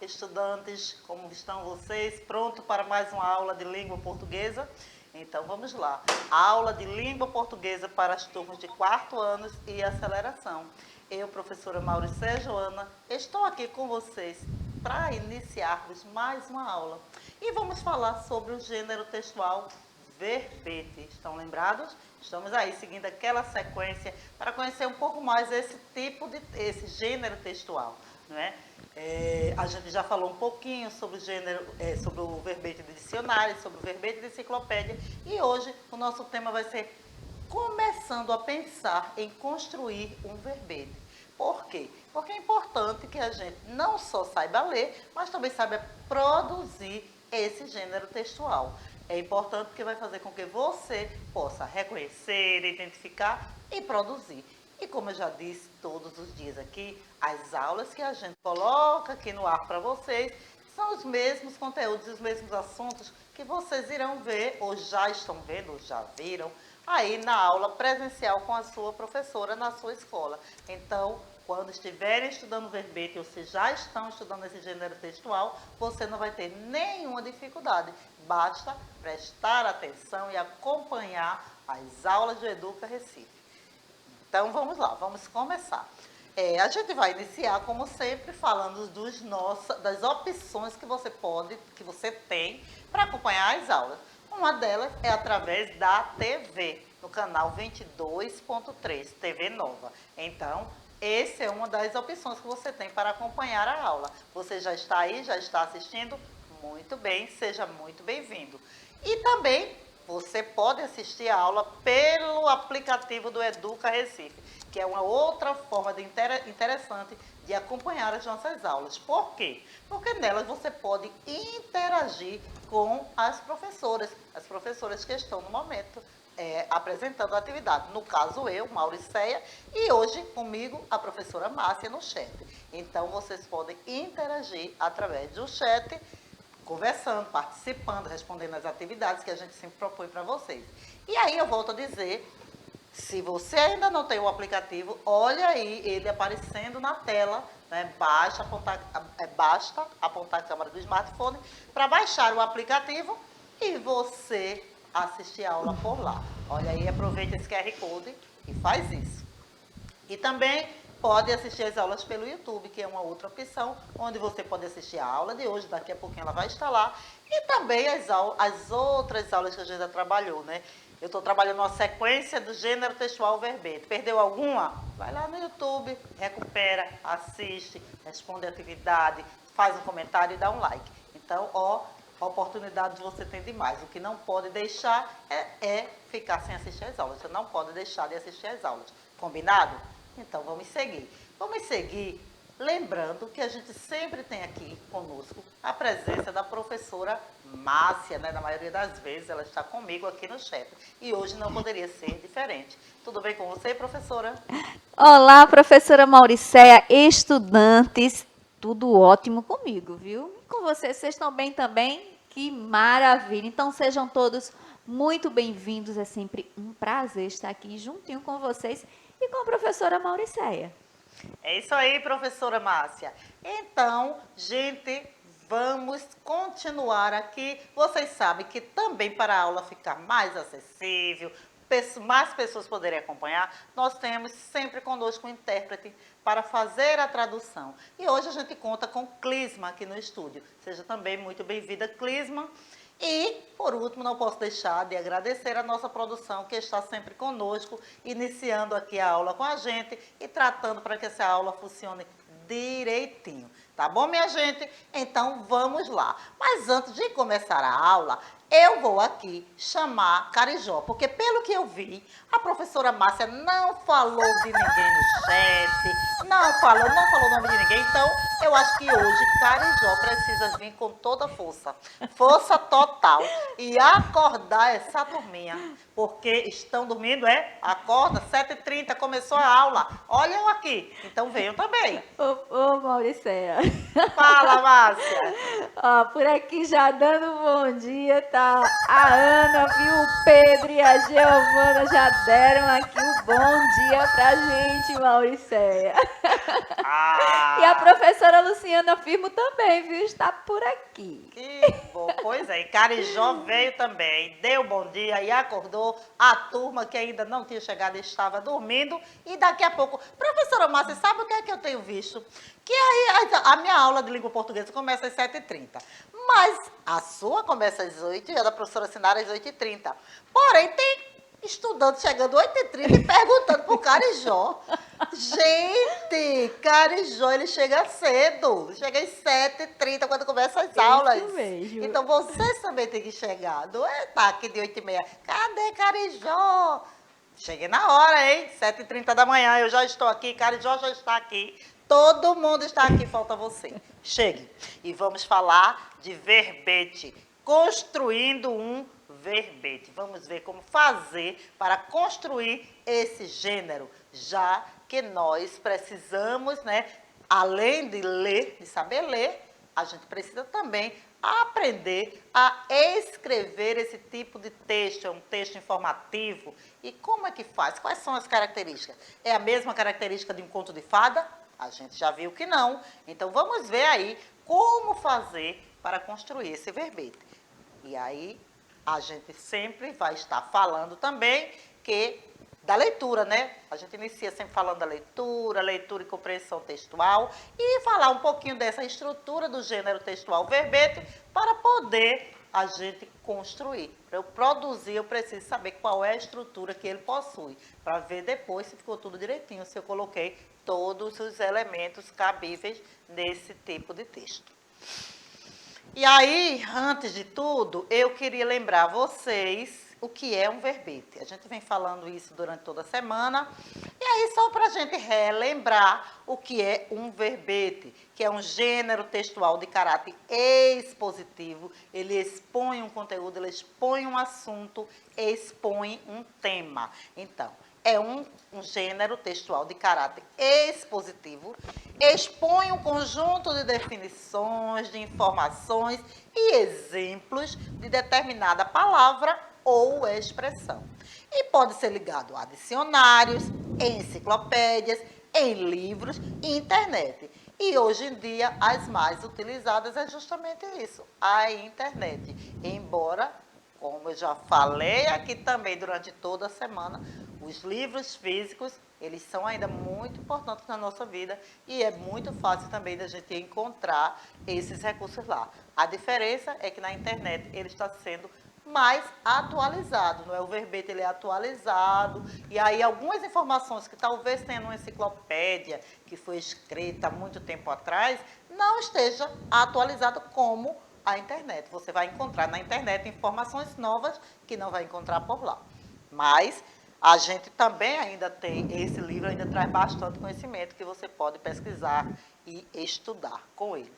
estudantes, como estão vocês? Pronto para mais uma aula de língua portuguesa? Então vamos lá. Aula de língua portuguesa para as turmas de 4º ano e aceleração. Eu, professora Mauricéia Joana, estou aqui com vocês para iniciarmos mais uma aula. E vamos falar sobre o gênero textual verbete. Estão lembrados? Estamos aí seguindo aquela sequência para conhecer um pouco mais esse gênero textual, não é? A gente já falou um pouquinho sobre o gênero, sobre o verbete de dicionário, sobre o verbete de enciclopédia, e hoje o nosso tema vai ser começando a pensar em construir um verbete. Por quê? Porque é importante que a gente não só saiba ler, mas também saiba produzir esse gênero textual. É importante porque vai fazer com que você possa reconhecer, identificar e produzir. E como eu já disse todos os dias aqui, as aulas que a gente coloca aqui no ar para vocês são os mesmos conteúdos, os mesmos assuntos que vocês irão ver, ou já estão vendo, ou já viram, aí na aula presencial com a sua professora na sua escola. Então, quando estiverem estudando verbete, ou se já estão estudando esse gênero textual, você não vai ter nenhuma dificuldade. Basta prestar atenção e acompanhar as aulas do Educa Recife. Então, vamos lá, vamos começar. A gente vai iniciar, como sempre, falando das opções que você tem para acompanhar as aulas. Uma delas é através da TV, no canal 22.3, TV Nova. Então, essa é uma das opções que você tem para acompanhar a aula. Você já está aí, já está assistindo? Muito bem, seja muito bem-vindo. E também você pode assistir a aula pelo aplicativo do Educa Recife, que é uma outra forma interessante de acompanhar as nossas aulas. Por quê? Porque nelas você pode interagir com as professoras que estão no momento apresentando a atividade. No caso, eu, Mauricéia, e hoje comigo a professora Márcia no chat. Então, vocês podem interagir através do chat, conversando, participando, respondendo às atividades que a gente sempre propõe para vocês. E aí eu volto a dizer, se você ainda não tem o aplicativo, olha aí ele aparecendo na tela, né? Basta apontar a câmera do smartphone para baixar o aplicativo e você assistir a aula por lá. Olha aí, aproveita esse QR Code e faz isso. E também pode assistir as aulas pelo YouTube, que é uma outra opção, onde você pode assistir a aula de hoje, daqui a pouquinho ela vai estar lá, e também as outras aulas que a gente já trabalhou, né? Eu estou trabalhando uma sequência do gênero textual verbete. Perdeu alguma? Vai lá no YouTube, recupera, assiste, responde a atividade, faz um comentário e dá um like. Então, oportunidades você tem demais. O que não pode deixar é ficar sem assistir às aulas. Você não pode deixar de assistir às aulas. Combinado? Então, vamos seguir. Vamos seguir lembrando que a gente sempre tem aqui conosco a presença da professora Márcia, né? Na maioria das vezes ela está comigo aqui no chat. E hoje não poderia ser diferente. Tudo bem com você, professora? Olá, professora Mauricéia, estudantes, tudo ótimo comigo, viu? Com vocês estão bem também? Que maravilha! Então sejam todos muito bem-vindos, é sempre um prazer estar aqui juntinho com vocês e com a professora Mauricéia. É isso aí, professora Márcia. Então, gente, vamos continuar aqui. Vocês sabem que também para a aula ficar mais acessível, mais pessoas poderem acompanhar, nós temos sempre conosco um intérprete para fazer a tradução. E hoje a gente conta com Clisma aqui no estúdio. Seja também muito bem-vinda, Clisma. E, por último, não posso deixar de agradecer a nossa produção, que está sempre conosco, iniciando aqui a aula com a gente e tratando para que essa aula funcione direitinho. Tá bom, minha gente? Então, vamos lá. Mas antes de começar a aula, eu vou aqui chamar Carijó, porque pelo que eu vi, a professora Márcia não falou de ninguém no chat, não falou o nome de ninguém, então eu acho que hoje Carijó precisa vir com toda a força total e acordar essa turminha, porque estão dormindo, Acorda, 7h30, começou a aula, olha eu aqui, então venham também. Ô, Mauricéia, Fala, Márcia. Ó, por aqui já dando um bom dia, tá? A Ana, viu? O Pedro e a Giovana já deram aqui o bom dia pra gente, Mauricéia. E a Ah, professora Luciana Firmo também, viu? Está por aqui. que bom. Pois é, e Carijó veio também, deu bom dia e acordou a turma que ainda não tinha chegado e estava dormindo. E daqui a pouco, professora Márcia, sabe o que é que eu tenho visto? Que aí a minha aula de língua portuguesa começa às 7h30. Mas a sua começa às 8 e a da professora Sinara às 8h30. Porém, tem estudante chegando 8h30 e perguntando pro Carijó. Gente, Carijó, ele chega cedo. Chega às 7h30 quando começa as aulas. Isso mesmo. Então vocês também têm que chegar. Não é tá aqui de 8h30. Cadê Carijó? Cheguei na hora, hein? 7h30 da manhã, eu já estou aqui, Carijó já está aqui. Todo mundo está aqui, falta você. Chegue. E vamos falar de verbete. Construindo um verbete. Vamos ver como fazer para construir esse gênero, já que nós precisamos, né, além de ler, de saber ler, a gente precisa também aprender a escrever esse tipo de texto, é um texto informativo. E como é que faz? Quais são as características? É a mesma característica de um conto de fada? A gente já viu que não. Então vamos ver aí como fazer para construir esse verbete. E aí a gente sempre vai estar falando também da leitura, né? A gente inicia sempre falando da leitura e compreensão textual e falar um pouquinho dessa estrutura do gênero textual verbete para poder a gente construir. Para eu produzir, eu preciso saber qual é a estrutura que ele possui, para ver depois se ficou tudo direitinho, se eu coloquei todos os elementos cabíveis nesse tipo de texto. E aí, antes de tudo, eu queria lembrar vocês o que é um verbete. A gente vem falando isso durante toda a semana. E aí, só para a gente relembrar o que é um verbete, que é um gênero textual de caráter expositivo. Ele expõe um conteúdo, ele expõe um assunto, expõe um tema. Então, é um gênero textual de caráter expositivo, expõe um conjunto de definições, de informações e exemplos de determinada palavra ou expressão. E pode ser ligado a dicionários, enciclopédias, em livros e internet. E hoje em dia, as mais utilizadas é justamente isso, a internet. Embora, como eu já falei aqui também durante toda a semana, os livros físicos, eles são ainda muito importantes na nossa vida e é muito fácil também da gente encontrar esses recursos lá. A diferença é que na internet ele está sendo mais atualizado, não é? O verbete ele é atualizado e aí algumas informações que talvez tenha numa enciclopédia que foi escrita há muito tempo atrás, não esteja atualizado como a internet. Você vai encontrar na internet informações novas que não vai encontrar por lá. Mas a gente também ainda tem, esse livro ainda traz bastante conhecimento que você pode pesquisar e estudar com ele.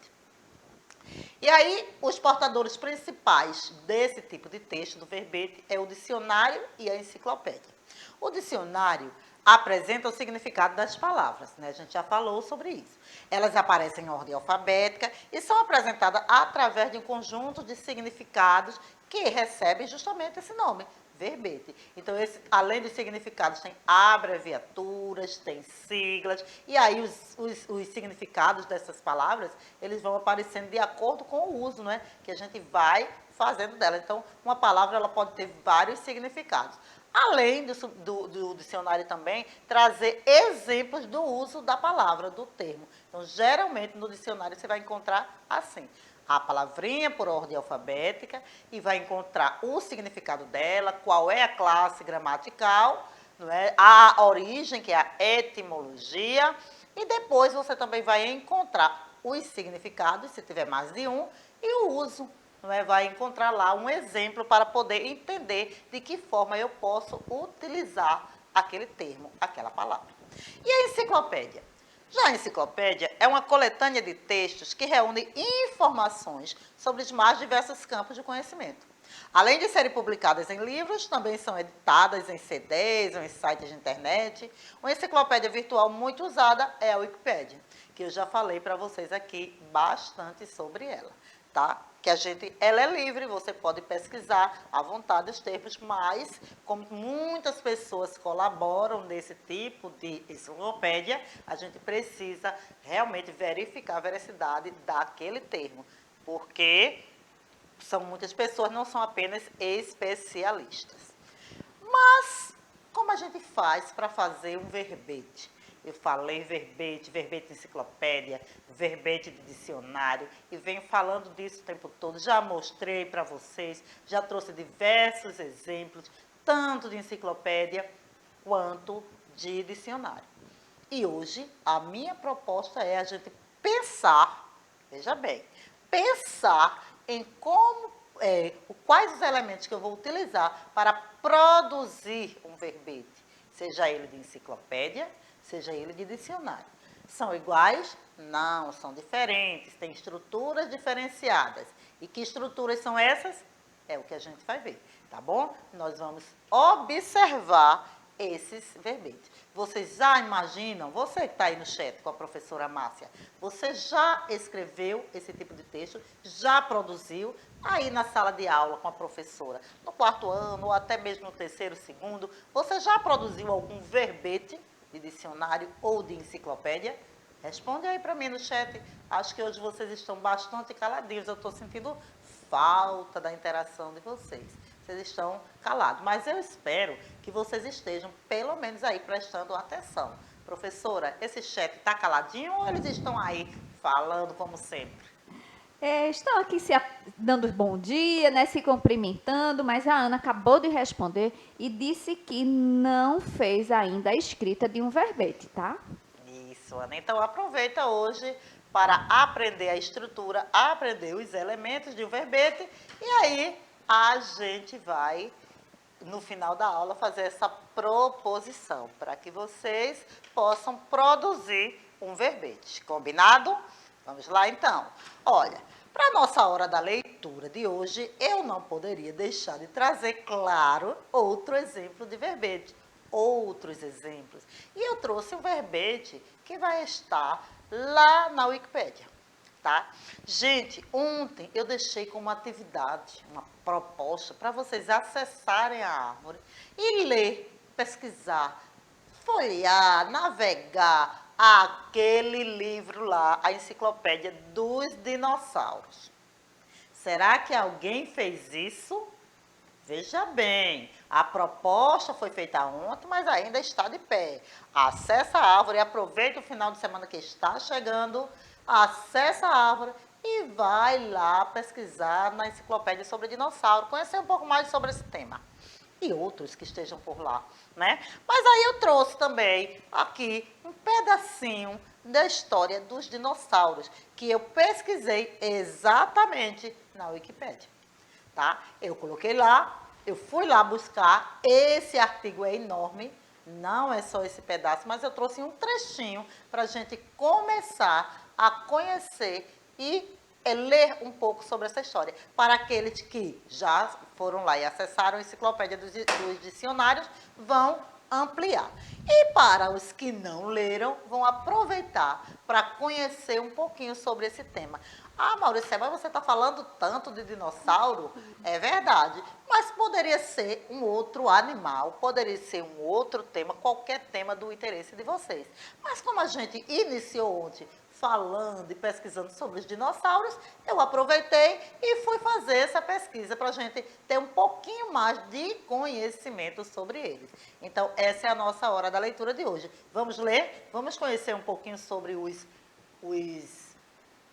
E aí, os portadores principais desse tipo de texto, do verbete, é o dicionário e a enciclopédia. O dicionário apresenta o significado das palavras, né? A gente já falou sobre isso. Elas aparecem em ordem alfabética e são apresentadas através de um conjunto de significados que recebem justamente esse nome, verbete. Então, além dos significados, tem abreviaturas, tem siglas, e aí os significados dessas palavras, eles vão aparecendo de acordo com o uso, né, que a gente vai fazendo dela. Então, uma palavra ela pode ter vários significados. Além do dicionário também, trazer exemplos do uso da palavra, do termo. Então, geralmente, no dicionário, você vai encontrar assim, a palavrinha por ordem alfabética e vai encontrar o significado dela, qual é a classe gramatical, não é? A origem, que é a etimologia, e depois você também vai encontrar os significados, se tiver mais de um, e o uso. Não é? Vai encontrar lá um exemplo para poder entender de que forma eu posso utilizar aquele termo, aquela palavra. E a enciclopédia? Já a enciclopédia é uma coletânea de textos que reúne informações sobre os mais diversos campos de conhecimento. Além de serem publicadas em livros, também são editadas em CDs ou em sites de internet. Uma enciclopédia virtual muito usada é a Wikipédia, que eu já falei para vocês aqui bastante sobre ela, tá? Que ela é livre, você pode pesquisar à vontade os termos, mas como muitas pessoas colaboram nesse tipo de enciclopédia, a gente precisa realmente verificar a veracidade daquele termo, porque são muitas pessoas, não são apenas especialistas. Mas, como a gente faz para fazer um verbete? Eu falei verbete, verbete de enciclopédia, verbete de dicionário, e venho falando disso o tempo todo. Já mostrei para vocês, já trouxe diversos exemplos, tanto de enciclopédia quanto de dicionário. E hoje, a minha proposta é a gente pensar, veja bem, pensar em quais os elementos que eu vou utilizar para produzir um verbete, seja ele de enciclopédia, seja ele de dicionário. São iguais? Não, são diferentes, têm estruturas diferenciadas. E que estruturas são essas? É o que a gente vai ver, tá bom? Nós vamos observar esses verbetes. Vocês já imaginam, você que está aí no chat com a professora Márcia, você já escreveu esse tipo de texto, já produziu aí na sala de aula com a professora, no 4º ano ou até mesmo no 3º, 2º, você já produziu algum verbete de dicionário ou de enciclopédia? Responde aí para mim no chat. Acho que hoje vocês estão bastante caladinhos, eu estou sentindo falta da interação de vocês. Vocês estão calados, mas eu espero que vocês estejam, pelo menos aí, prestando atenção. Professora, esse chat está caladinho ou eles estão aí falando como sempre? Estão aqui dando bom dia, né, se cumprimentando, mas a Ana acabou de responder e disse que não fez ainda a escrita de um verbete, tá? Isso, Ana. Então, aproveita hoje para aprender a estrutura, aprender os elementos de um verbete e aí a gente vai, no final da aula, fazer essa proposição para que vocês possam produzir um verbete. Combinado? Vamos lá, então. Olha, para a nossa hora da leitura de hoje, eu não poderia deixar de trazer, claro, outro exemplo de verbete. Outros exemplos. E eu trouxe um verbete que vai estar lá na Wikipédia, tá? Gente, ontem eu deixei como atividade, uma proposta, para vocês acessarem a árvore e ler, pesquisar, folhear, navegar aquele livro lá, a Enciclopédia dos Dinossauros. Será que alguém fez isso? Veja bem, a proposta foi feita ontem, mas ainda está de pé. Acesse a árvore, aproveita o final de semana que está chegando, acesse a árvore e vai lá pesquisar na enciclopédia sobre dinossauro, conhecer um pouco mais sobre esse tema. E outros que estejam por lá, né? Mas aí eu trouxe também aqui um pedacinho da história dos dinossauros, que eu pesquisei exatamente na Wikipédia. Tá? Eu coloquei lá, eu fui lá buscar, esse artigo é enorme, não é só esse pedaço, mas eu trouxe um trechinho para a gente começar a conhecer e ler um pouco sobre essa história. Para aqueles que já foram lá e acessaram a enciclopédia dos dicionários, vão ampliar. E para os que não leram, vão aproveitar para conhecer um pouquinho sobre esse tema. Ah, Maurícia, mas você está falando tanto de dinossauro? É verdade, mas poderia ser um outro animal, poderia ser um outro tema, qualquer tema do interesse de vocês. Mas como a gente iniciou ontem falando e pesquisando sobre os dinossauros, eu aproveitei e fui fazer essa pesquisa para a gente ter um pouquinho mais de conhecimento sobre eles. Então, essa é a nossa hora da leitura de hoje. Vamos ler? Vamos conhecer um pouquinho sobre os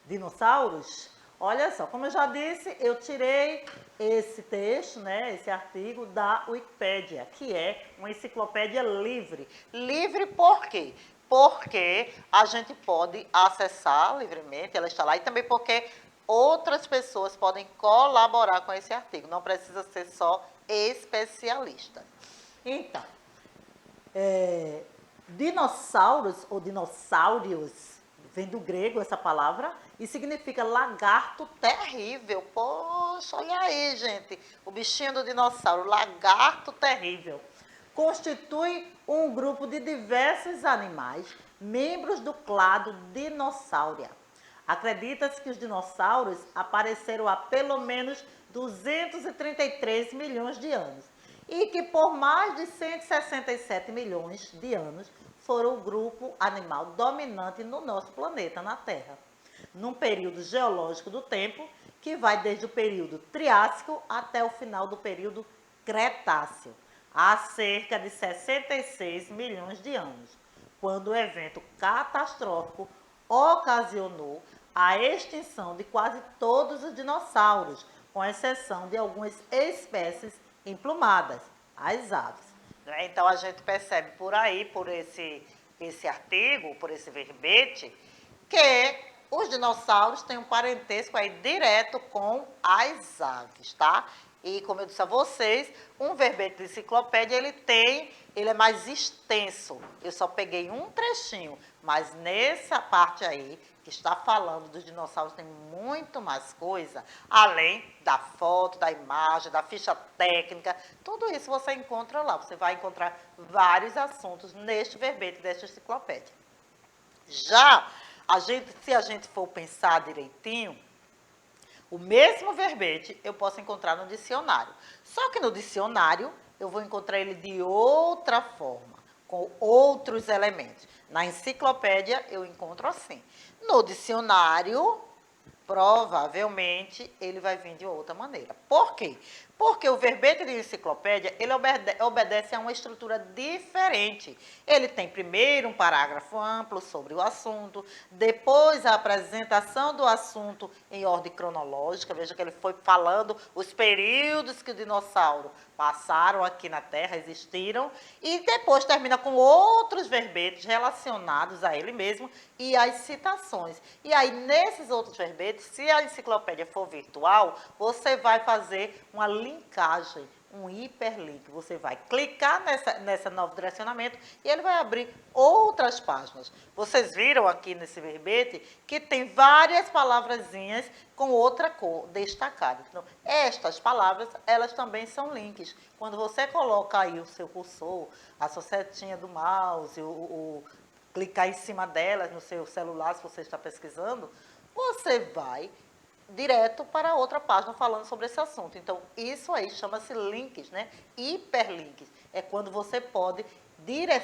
dinossauros? Olha só, como eu já disse, eu tirei esse texto, né, esse artigo da Wikipédia, que é uma enciclopédia livre. Livre por quê? Porque a gente pode acessar livremente, ela está lá, e também porque outras pessoas podem colaborar com esse artigo, não precisa ser só especialista. Então, dinossauros ou dinossauros, Vem do grego essa palavra e significa lagarto terrível. Poxa, olha aí, gente. O bichinho do dinossauro, lagarto terrível. Constitui um grupo de diversos animais, membros do clado Dinossauria. Acredita-se que os dinossauros apareceram há pelo menos 233 milhões de anos e que por mais de 167 milhões de anos foram o grupo animal dominante no nosso planeta, na Terra, num período geológico do tempo que vai desde o período Triássico até o final do período Cretáceo, há cerca de 66 milhões de anos, quando o evento catastrófico ocasionou a extinção de quase todos os dinossauros, com exceção de algumas espécies emplumadas, as aves. Então a gente percebe por aí, por esse artigo, por esse verbete, que os dinossauros têm um parentesco aí direto com as aves, tá? E como eu disse a vocês, um verbete de enciclopédia, ele é mais extenso. Eu só peguei um trechinho, mas nessa parte aí, que está falando dos dinossauros, tem muito mais coisa, além da foto, da imagem, da ficha técnica, tudo isso você encontra lá. Você vai encontrar vários assuntos neste verbete desta enciclopédia. Já, se a gente for pensar direitinho, o mesmo verbete eu posso encontrar no dicionário. Só que no dicionário eu vou encontrar ele de outra forma, com outros elementos. Na enciclopédia eu encontro assim. No dicionário, provavelmente, ele vai vir de outra maneira. Por quê? Porque o verbete de enciclopédia, ele obedece a uma estrutura diferente. Ele tem primeiro um parágrafo amplo sobre o assunto, depois a apresentação do assunto em ordem cronológica. Veja que ele foi falando os períodos que o dinossauro passaram aqui na Terra, existiram, e depois termina com outros verbetes relacionados a ele mesmo e as citações. E aí, nesses outros verbetes, se a enciclopédia for virtual, você vai fazer uma linkagem, um hiperlink. Você vai clicar nessa novo direcionamento e ele vai abrir outras páginas. Vocês viram aqui nesse verbete que tem várias palavrazinhas com outra cor destacada. Então, estas palavras, elas também são links. Quando você coloca aí o seu cursor, a sua setinha do mouse, clicar em cima delas no seu celular, se você está pesquisando, você vai direto para outra página falando sobre esse assunto. Então, isso aí chama-se links, né? Hiperlinks. É quando você pode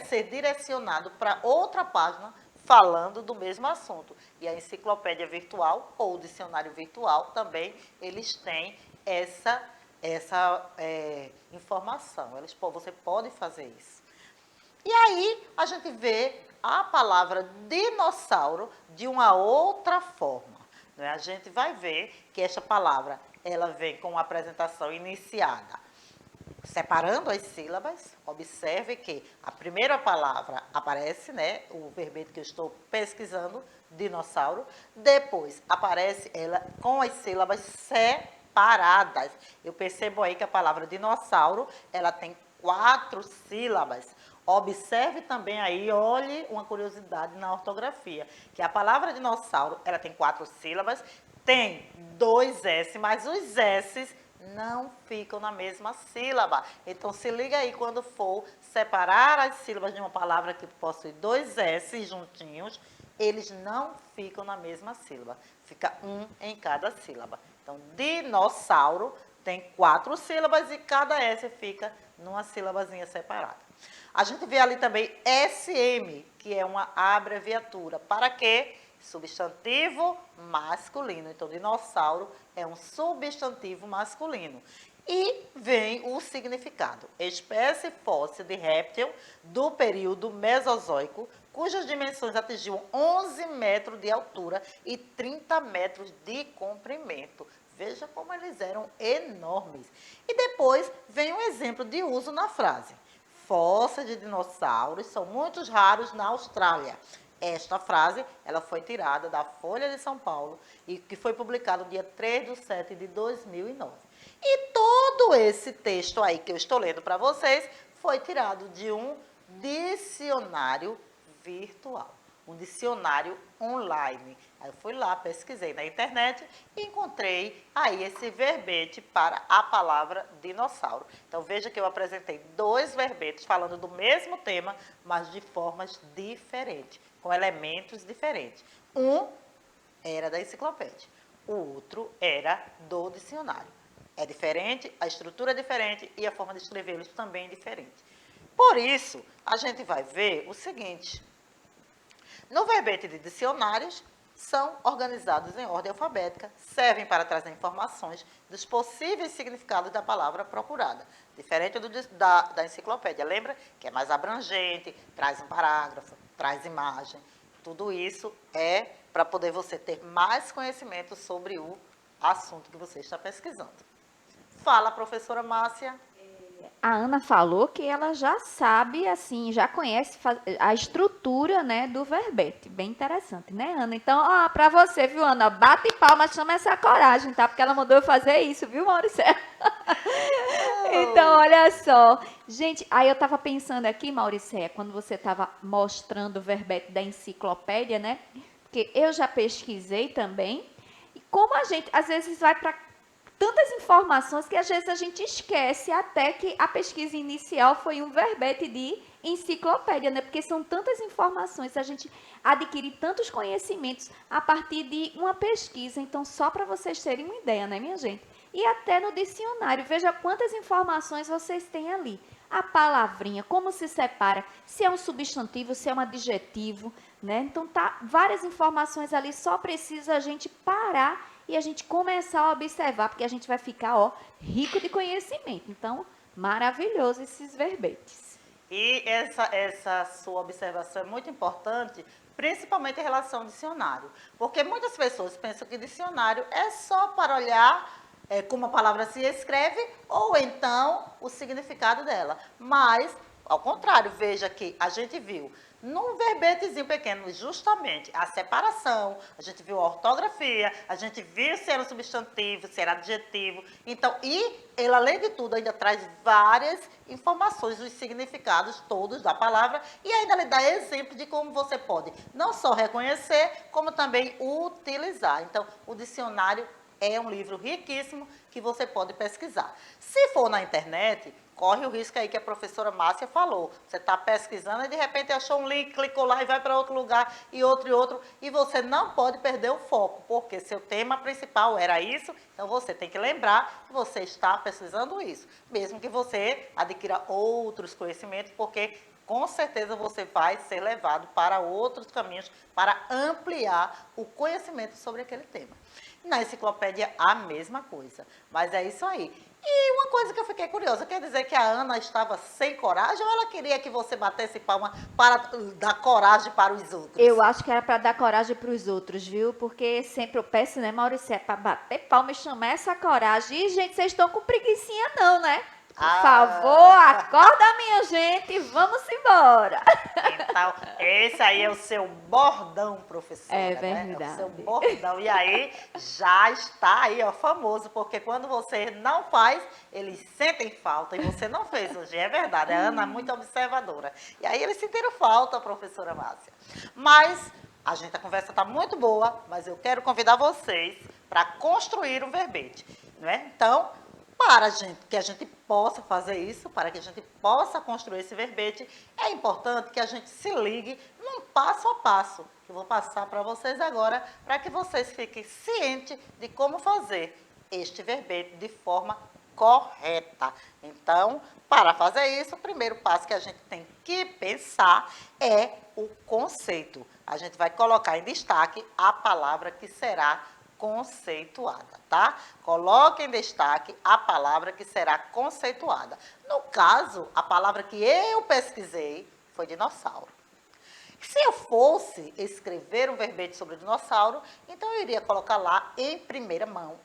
ser direcionado para outra página falando do mesmo assunto. E a enciclopédia virtual ou o dicionário virtual também, eles têm essa informação. Você pode fazer isso. E aí, a gente vê a palavra dinossauro de uma outra forma. A gente vai ver que esta palavra, ela vem com uma apresentação iniciada, separando as sílabas. Observe que a primeira palavra aparece, né, o verbete que eu estou pesquisando, dinossauro. Depois aparece ela com as sílabas separadas. Eu percebo aí que a palavra dinossauro, ela tem 4 sílabas. Observe também aí, olhe uma curiosidade na ortografia, que a palavra dinossauro, ela tem 4 sílabas, tem 2 S, mas os S não ficam na mesma sílaba. Então, se liga aí quando for separar as sílabas de uma palavra que possui 2 S juntinhos, eles não ficam na mesma sílaba. Fica um em cada sílaba. Então, dinossauro tem 4 sílabas e cada S fica numa sílabazinha separada. A gente vê ali também SM, que é uma abreviatura. Para quê? Substantivo masculino. Então, dinossauro é um substantivo masculino. E vem o significado. Espécie fóssil de réptil do período Mesozoico, cujas dimensões atingiam 11 metros de altura e 30 metros de comprimento. Veja como eles eram enormes. E depois vem um exemplo de uso na frase. Fósseis de dinossauros são muito raros na Austrália. Esta frase, ela foi tirada da Folha de São Paulo e que foi publicada no dia 3/7/2009. E todo esse texto aí que eu estou lendo para vocês foi tirado de um dicionário virtual. um dicionário online. Aí eu fui lá, pesquisei na internet e encontrei aí esse verbete para a palavra dinossauro. Então veja que eu apresentei 2 verbetes falando do mesmo tema, mas de formas diferentes, com elementos diferentes. Um era da enciclopédia, o outro era do dicionário. É diferente, a estrutura é diferente e a forma de escrevê-los também é diferente. Por isso, a gente vai ver o seguinte: no verbete de dicionários, são organizados em ordem alfabética, servem para trazer informações dos possíveis significados da palavra procurada. Diferente da enciclopédia, lembra? Que é mais abrangente, traz um parágrafo, traz imagem. Tudo isso é para poder você ter mais conhecimento sobre o assunto que você está pesquisando. Fala, professora Márcia. A Ana falou que ela já sabe, assim, já conhece a estrutura, né, do verbete. Bem interessante, né, Ana? Então, ó, para você, viu, Ana? Bate palma, chama essa coragem, tá? Porque ela mandou eu fazer isso, viu, Maurício? Então, olha só. Gente, aí eu estava pensando aqui, Mauricéia, quando você estava mostrando o verbete da enciclopédia, né? Porque eu já pesquisei também. E como a gente, às vezes, vai para tantas informações que às vezes a gente esquece até que a pesquisa inicial foi um verbete de enciclopédia, né? Porque são tantas informações, a gente adquire tantos conhecimentos a partir de uma pesquisa. Então, só para vocês terem uma ideia, né, minha gente? E até no dicionário, veja quantas informações vocês têm ali. A palavrinha, como se separa, se é um substantivo, se é um adjetivo, né? Então, tá várias informações ali, só precisa a gente parar e a gente começar a observar, porque a gente vai ficar, ó, rico de conhecimento. Então, maravilhoso esses verbetes. E essa sua observação é muito importante, principalmente em relação ao dicionário. Porque muitas pessoas pensam que dicionário é só para olhar como a palavra se escreve ou então o significado dela. Mas, ao contrário, veja que a gente viu num verbetezinho pequeno justamente a separação, a gente viu a ortografia, a gente viu se era substantivo, se era adjetivo. Então, e ele, além de tudo, ainda traz várias informações, os significados todos da palavra e ainda lhe dá exemplo de como você pode não só reconhecer, como também utilizar. Então, o dicionário é um livro riquíssimo que você pode pesquisar. Se for na internet, corre o risco aí que a professora Márcia falou. Você está pesquisando e de repente achou um link, clicou lá e vai para outro lugar e outro, e você não pode perder o foco, porque seu tema principal era isso, então você tem que lembrar que você está pesquisando isso, mesmo que você adquira outros conhecimentos, porque com certeza você vai ser levado para outros caminhos para ampliar o conhecimento sobre aquele tema. Na enciclopédia, a mesma coisa. Mas é isso aí. E uma coisa que eu fiquei curiosa, quer dizer que a Ana estava sem coragem ou ela queria que você batesse palma para dar coragem para os outros? Eu acho que era para dar coragem para os outros, viu? Porque sempre eu peço, né, Maurício, é para bater palma e chamar essa coragem. E, gente, vocês estão com preguicinha não, né? Por favor, acorda, minha gente, vamos embora. Então, esse aí é o seu bordão, professora. É né? verdade. É o seu bordão. E aí, já está aí, ó, famoso, porque quando você não faz, eles sentem falta. E você não fez hoje, é verdade. A Ana é muito observadora. E aí, eles sentiram falta, professora Márcia. Mas, a conversa está muito boa, mas eu quero convidar vocês para construir um verbete. Né? Então, para que a gente possa fazer isso, para que a gente possa construir esse verbete, é importante que a gente se ligue num passo a passo, que eu vou passar para vocês agora, para que vocês fiquem cientes de como fazer este verbete de forma correta. Então, para fazer isso, o primeiro passo que a gente tem que pensar é o conceito. A gente vai colocar em destaque a palavra que será conceituada, tá? Coloque em destaque a palavra que será conceituada. No caso, a palavra que eu pesquisei foi dinossauro. Se eu fosse escrever um verbete sobre dinossauro, então eu iria colocar lá em primeira mão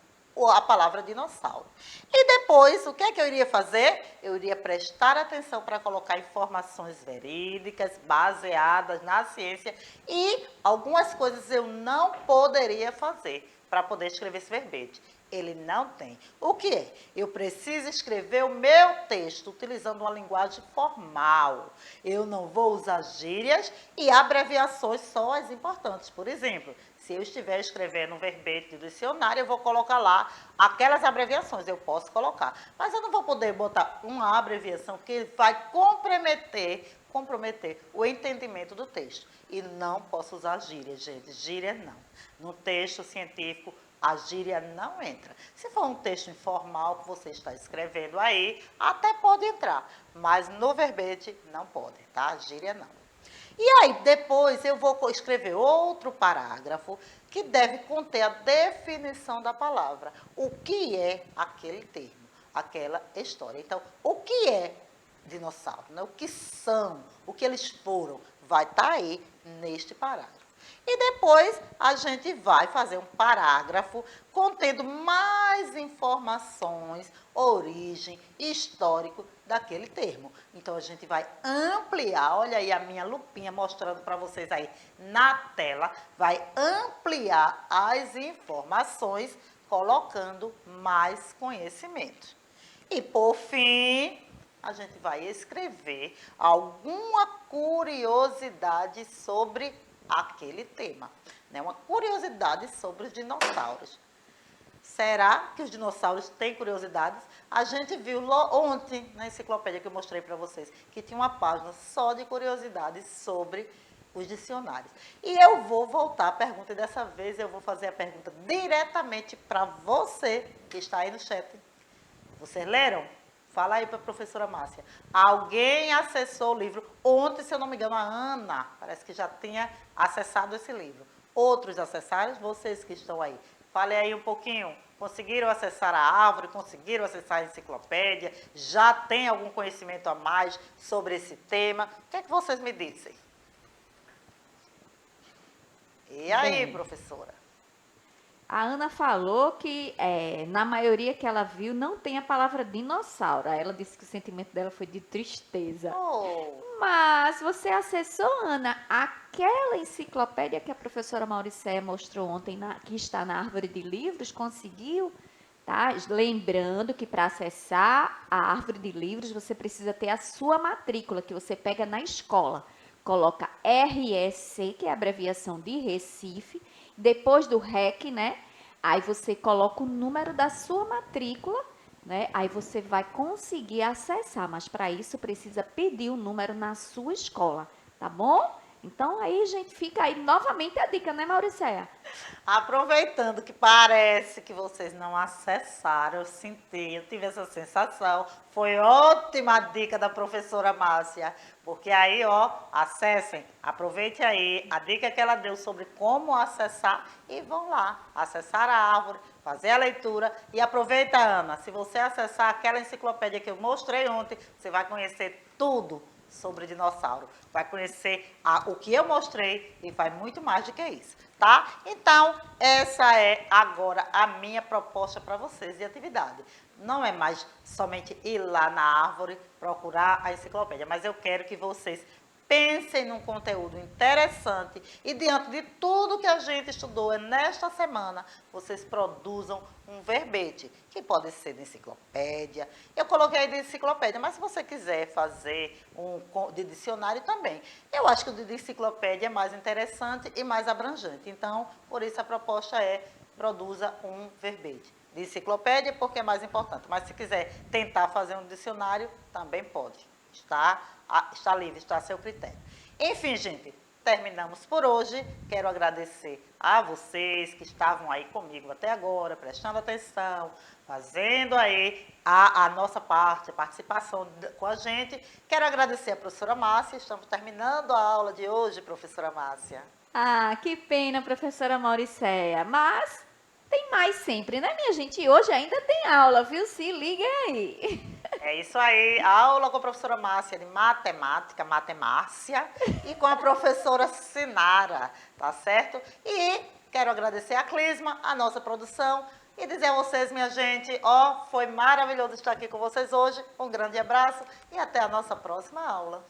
a palavra dinossauro. E depois, o que é que eu iria fazer? Eu iria prestar atenção para colocar informações verídicas, baseadas na ciência, e algumas coisas eu não poderia fazer para poder escrever esse verbete. Ele não tem. O que é? Eu preciso escrever o meu texto utilizando uma linguagem formal. Eu não vou usar gírias e abreviações só as importantes. Por exemplo, se eu estiver escrevendo um verbete do dicionário, eu vou colocar lá aquelas abreviações. Eu posso colocar. Mas eu não vou poder botar uma abreviação que vai comprometer o entendimento do texto. E não posso usar gíria, gente. Gíria não. No texto científico, a gíria não entra. Se for um texto informal que você está escrevendo aí, até pode entrar. Mas no verbete não pode, tá? Gíria não. E aí, depois eu vou escrever outro parágrafo que deve conter a definição da palavra. O que é aquele termo, aquela história. Então, o que é dinossauro, né? O que são, o que eles foram, vai estar aí neste parágrafo. E depois a gente vai fazer um parágrafo contendo mais informações, origem, histórico daquele termo. Então a gente vai ampliar, olha aí a minha lupinha mostrando para vocês aí na tela, vai ampliar as informações colocando mais conhecimento. E por fim, a gente vai escrever alguma curiosidade sobre aquele tema, né? Uma curiosidade sobre os dinossauros. Será que os dinossauros têm curiosidades? A gente viu ontem na enciclopédia que eu mostrei para vocês, que tinha uma página só de curiosidades sobre os dicionários. E eu vou voltar à pergunta, e dessa vez eu vou fazer a pergunta diretamente para você que está aí no chat. Vocês leram? Fala aí para a professora Márcia. Alguém acessou o livro? Ontem, se eu não me engano, a Ana parece que já tinha acessado esse livro. Outros acessaram? Vocês que estão aí. Fale aí um pouquinho. Conseguiram acessar a árvore? Conseguiram acessar a enciclopédia? Já tem algum conhecimento a mais sobre esse tema? O que é que vocês me dizem? E aí, professora? A Ana falou que na maioria que ela viu não tem a palavra dinossauro. Aí ela disse que o sentimento dela foi de tristeza. Oh. Mas você acessou, Ana, aquela enciclopédia que a professora Mauricéia mostrou ontem, que está na árvore de livros, conseguiu? Tá? Lembrando que para acessar a árvore de livros, você precisa ter a sua matrícula, que você pega na escola. Coloca RSC, que é a abreviação de Recife, depois do REC, né? Aí você coloca o número da sua matrícula, né? Aí você vai conseguir acessar, mas para isso precisa pedir o número na sua escola, tá bom? Então aí, gente, fica aí novamente a dica, né, Mauricéia? Aproveitando que parece que vocês não acessaram, eu tive essa sensação. Foi ótima a dica da professora Márcia, porque aí, ó, acessem, aproveite aí a dica que ela deu sobre como acessar e vão lá, acessar a árvore, fazer a leitura e aproveita, Ana, se você acessar aquela enciclopédia que eu mostrei ontem, você vai conhecer tudo sobre dinossauro. Vai conhecer o que eu mostrei e vai muito mais do que isso, tá? Então, essa é agora a minha proposta para vocês de atividade. Não é mais somente ir lá na árvore procurar a enciclopédia, mas eu quero que vocês pensem num conteúdo interessante e diante de tudo que a gente estudou nesta semana, vocês produzam um verbete, que pode ser de enciclopédia. Eu coloquei aí de enciclopédia, mas se você quiser fazer um de dicionário também. Eu acho que o de enciclopédia é mais interessante e mais abrangente. Então, por isso a proposta é produza um verbete. De enciclopédia porque é mais importante, mas se quiser tentar fazer um dicionário, também pode. Está livre, está a seu critério. Enfim, gente, terminamos por hoje. Quero agradecer a vocês que estavam aí comigo até agora, prestando atenção, fazendo aí a nossa parte, a participação com a gente. Quero agradecer a professora Márcia. Estamos terminando a aula de hoje, professora Márcia. Ah, que pena, professora Mauricéia. Mas tem mais sempre, né, minha gente? E hoje ainda tem aula, viu? Se liguem aí. É isso aí, aula com a professora Márcia de matemática, matemácia, e com a professora Sinara, tá certo? E quero agradecer a Clisma, a nossa produção, e dizer a vocês, minha gente, ó, foi maravilhoso estar aqui com vocês hoje. Um grande abraço e até a nossa próxima aula.